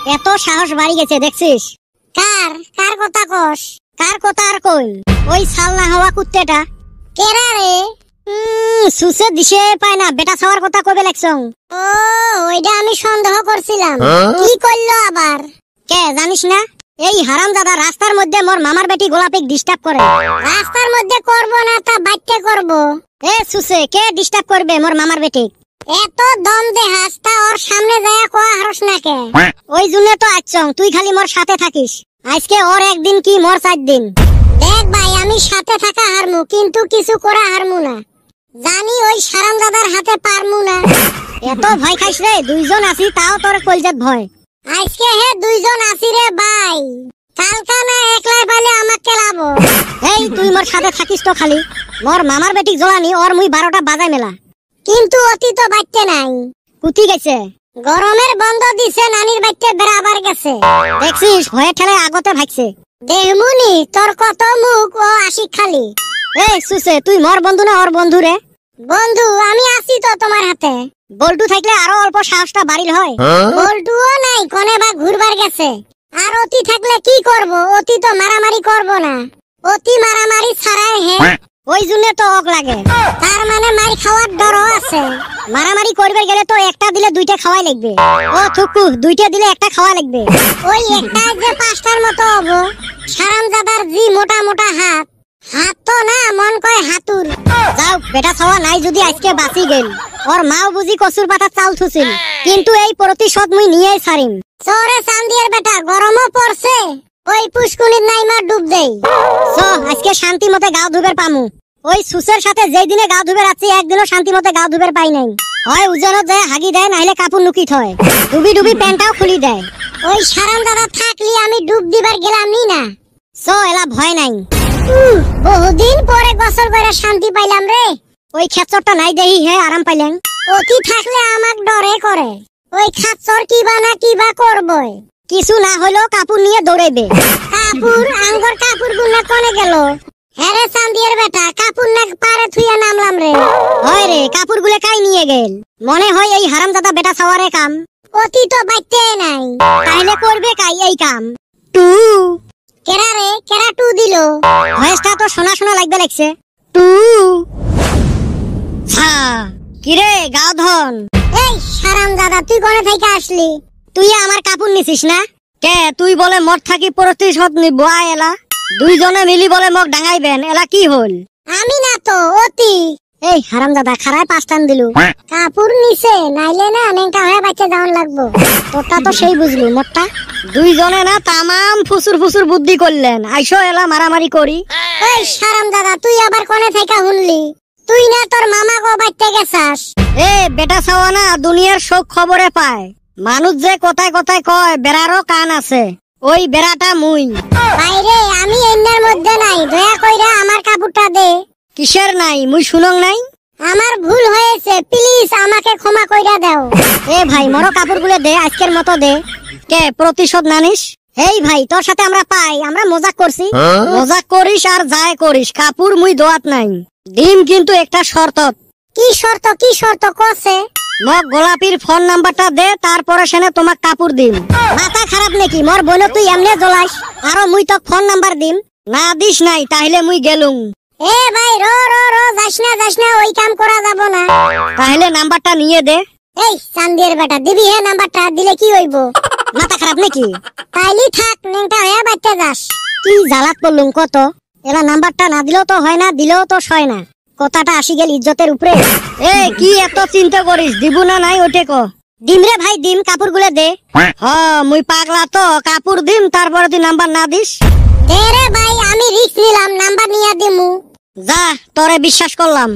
এত সাহস বাড়ি গেছে দেখছিস? কার কার কথা কস? কার কথা আর কই? ওই সালনা হওয়া কুত্তেটা। কেরা রে? সুসে দিশে পায় না, বেটা ছাওয়ার কথা কবে লাগছং? ও ওইটা আমি সন্দেহ করছিলাম। কি করলো আবার? কে জানিস না? এই হারামজাদা রাস্তার মধ্যে মোর মামার বেটি গোলাপীক ডিস্টার্ব করে। রাস্তার মধ্যে করব না তা বাইতে করব। এ সুসে কে ডিস্টার্ব করবে মোর মামার বেটি? এত দম দে হাসতা ওর সামনে যায় কোয়া হারস না কে? ওই জন্য তো আইছং, তুই খালি মোর সাথে থাকিস। আজকে ওর একদিন কি মোর 4 দিন। দেখ ভাই আমি সাথে থাকা হারমু, কিন্তু কিছু করা হারমু না। জানি ওই হারামজাদার হাতে পারমু না। এত ভয় খাইস রে? দুইজন আছি তাও তোর কলজাত ভয়। আজকে হে দুইজন আছি রে ভাই, কালকা না একলাই পালে আমাকে লাবো। এই তুই মোর সাথে থাকিস তো খালি। মোর মামার বেটি জ্বলানি ওর মুই 12টা বাজায় মেলা, কিন্তু অতি তো বাইতে নাই। কুতি গেছে? গরমের বন্ধ দিছে, নানির বাইতে বেড়াবার গেছে। দেখছিস ভয়ে ঠেলে আগতে ভাগছে। দেহমুনি তোর কত মুখ ও আশিক খালি। এই সুসে তুই মোর বন্ধু না ওর বন্ধু রে? বন্ধু আমি আছি তো তোমার হাতে। বল্টু থাকলে আরো অল্প সাহসটা বাড়িল হয়। বল্টুও নাই, কোনে বা ঘুরবার গেছে। আর অতি থাকলে কি করব? অতি তো মারামারি করব না, অতি মারামারি ছাড়াই হে। ওই জন্য তো অক লাগে। তার মানে মার খাওয়ার ডরও আছে। মারামারি করবে গেলে তো একটা দিলে 2টা খাওয়াই লাগবে। ও থুকু 2টা দিলে একটা খাওয়া লাগবে। ওই একটা যে 5টার মতো হবো। হারামজাদার জি মোটা মোটা হাত, হাত তো না মন কয় হাতুর। যাও বেটা ছাওয়া নাই যদি আজকে বাঁচি গেল। ওর মাও বুঝি কচুর পাতা চাল থুছিল, কিন্তু এই প্রতিশোধ মুই নিয়েই ছাড়িম। চরে চান্দিয়ার বেটা গরমও পড়ছে, ওই পুষ্কুনির নাইমা ডুব দেই। সো আজকে শান্তি মতে গাও ধুবের পামু। ওই সুসের সাথে যেই দিনে গাও ধুবের আছি একদিনও শান্তি মতে গাও ধুবের পাই নাই। হয় উজনত যায় হাগি দেয়, নাইলে কাপড় নুকি থয়, ডুবি ডুবি প্যান্টটাও খুলি দেয়। ওই হারামজাদা থাকলি আমি ডুব দিবার গেলাম নি না। সো এলা ভয় নাই। বহুদিন পরে গোসল করে শান্তি পাইলাম রে। ওই খেচরটা নাই দেহি হে আরাম পাইলাম। অতি থাকলে আমাক ডরে করে। ওই খাচ্চর কিবা না কিবা করবই, কিছু না হইলো কাপড় নিয়ে দৌড়াইবে। কাপড় আঙ্গর কাপড় গুনা কোনে গেল? হ্যারে চান্দিয়ার বেটা কাপড় না পারে থুইয়া নামলাম রে। হয় রে কাপড় গুলো কাই নিয়ে গেল? মনে হয় এই হারামজাদা বেটা ছাওয়ারে কাম। অতি তো বাইতে নাই, তাইলে করবে কাই এই কাম? টু কেরা রে? কেরা টু দিল? ভয়েসটা তো শোনা শোনা লাগবে লাগছে। টু কিরে গাও ধন? এই হারামজাদা তুই কোনে থেকে আসলি? তুই আমার কাপড় নিছিস না? কে তুই বলে মোর থাকি প্রতিশোধ নিব এলা? দুইজনে মিলি বলে মোক ডাঙাইবেন, এলা কি হল? আমি না তো অতি। এই হারামজাদা খারায় 5 টান দিলু। কাপড় নিছে নাইলে না নেংটা হয়ে বাচ্চা যাওন লাগবো। তোরটা তো সেই বুঝলু মোরটা। দুইজনে না তামাম ফুসুর ফুসুর বুদ্ধি করলেন, আইসো এলা মারামারি করি। এই হারামজাদা তুই আবার কোনে থেকে শুনলি? তুই না তোর মামা গো বাইতে গেছাস। এ বেটা ছাওয়া না দুনিয়ার সব খবরে পায়। মানুষ যে কোথায় কোথায় কয় বেড়ারও কান আছে, ওই বেড়াটা মুই। বাইরে আমি এন্নার মধ্যে নাই, দয়া কইরা আমার কাপড়টা দে। কিসের নাই? মুই শুনং নাই? আমার ভুল হয়েছে, প্লিজ আমাকে ক্ষমা কইরা দাও। এ ভাই মরো কাপড়গুলো দে, আজকের মতো দে। কে প্রতিশোধ নানিস? এই ভাই তোর সাথে আমরা পাই, আমরা মজাক করছি। মজাক করিস আর যায় করিস, কাপড় মুই দোয়াত নাই। ডিম কিন্তু একটা শর্তত। কি শর্ত? কি শর্ত কছে? মক গোলাপীর ফোন নাম্বারটা দে, তারপরে সেনে তোমাক কাপড় দিম। মাথা খারাপ নাকি? মোর বোন তুই এমনে জ্বলাস, আরো মুই তোক ফোন নাম্বার দিম। না দিস নাই তাহলে মুই গেলুম। এ ভাই র র র যাস না, ওই কাম করা যাব না। তাহলে নাম্বারটা নিয়ে দে। এই চান্দিয়ার বেটা দিবি হে নাম্বারটা, দিলে কি হইব? মাথা খারাপ নাকি? তাইলি থাক, নেংটা হয়ে বাইতে যাস। কি জ্বালাত পড়লুম কত। এলা নাম্বারটা না দিলেও তো হয় না, দিলেও তো সয় না। কথাটা আসি গেল ইজ্জতের উপরে। এ কি এত চিন্তা করিস? দিব না নাই ওটে ক। দিম রে ভাই দিম, কাপড় গুলো দে। মুই পাগলা তো, কাপড় দিম তারপরে তুই নাম্বার না দিস? দে রে ভাই, আমি রিস্ক নিলাম, নাম্বার নিয়ে দিমু। যা তোরে বিশ্বাস করলাম।